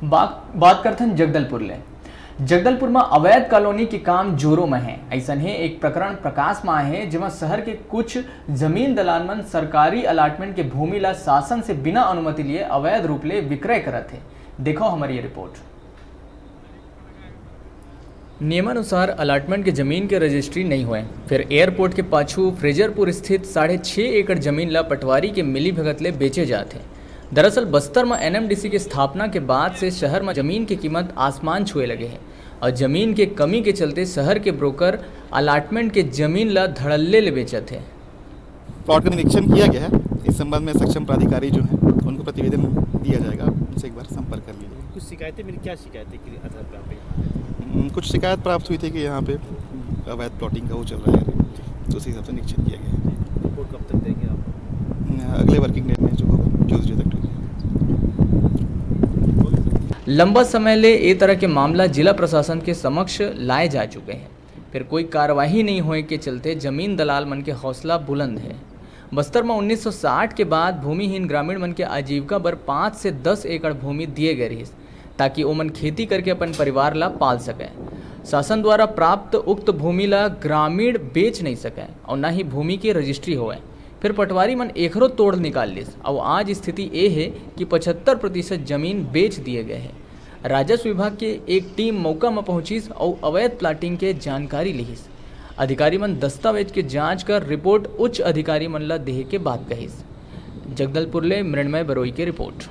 बात करथन जगदलपुर ले। जगदलपुर में अवैध कॉलोनी के काम जोरों में है। ऐसा है एक प्रकरण प्रकाश में आए है जिसमें शहर के कुछ जमीन दलाल मन सरकारी अलाटमेंट के भूमि ला शासन से बिना अनुमति लिए अवैध रूप ले विक्रय करत है। देखो हमारी ये रिपोर्ट। नियमानुसार अलाटमेंट के जमीन के रजिस्ट्री नहीं हुए, फिर एयरपोर्ट के पाछू फ्रेजरपुर स्थित 6.5 एकड़ जमीन ला पटवारी के मिली भगत ले बेचे जाते हैं। दरअसल बस्तर में एनएमडीसी की स्थापना के बाद से शहर में जमीन की कीमत आसमान छुए लगे हैं और जमीन के कमी के चलते शहर के ब्रोकर अलाटमेंट के जमीन ला धड़ल्ले ले बेचते हैं। प्लॉट का निरीक्षण किया गया है। इस संबंध में सक्षम प्राधिकारी जो है उनको प्रतिवेदन दिया जाएगा, उनसे एक बार संपर्क कर लीजिए। कुछ शिकायतें मिली, क्या शिकायतें के आधार पर आप? कुछ शिकायत प्राप्त हुई थी कि यहाँ पे अवैध प्लॉटिंग का वो चल रहा है, तो उसी हिसाब से निरीक्षण किया गया है। रिपोर्ट कब तक देंगे आप? अगले वर्किंग डे में जो होगा ट्यूसडे तक। लंबा समय ले ये तरह के मामला जिला प्रशासन के समक्ष लाए जा चुके हैं, फिर कोई कार्रवाई नहीं होने के चलते जमीन दलाल मन के हौसला बुलंद है। बस्तर में 1960 के बाद भूमिहीन ग्रामीण मन के आजीविका पर 5 से 10 एकड़ भूमि दिए गए रही ताकि ओमन खेती करके अपन परिवार ला पाल सकें। शासन द्वारा प्राप्त उक्त भूमि ला ग्रामीण बेच नहीं सकें और न ही भूमि की रजिस्ट्री होए, फिर पटवारी मन एकरो तोड़ निकाल लिस और आज स्थिति ये है कि 75% जमीन बेच दिए गए हैं। राजस्व विभाग के एक टीम मौका में पहुंचीस और अवैध प्लाटिंग के जानकारी लिहिस। अधिकारी मन दस्तावेज के जांच कर रिपोर्ट उच्च अधिकारी मन ला देहे के बात कहिस। जगदलपुर ले मृण्मय बरोई की रिपोर्ट।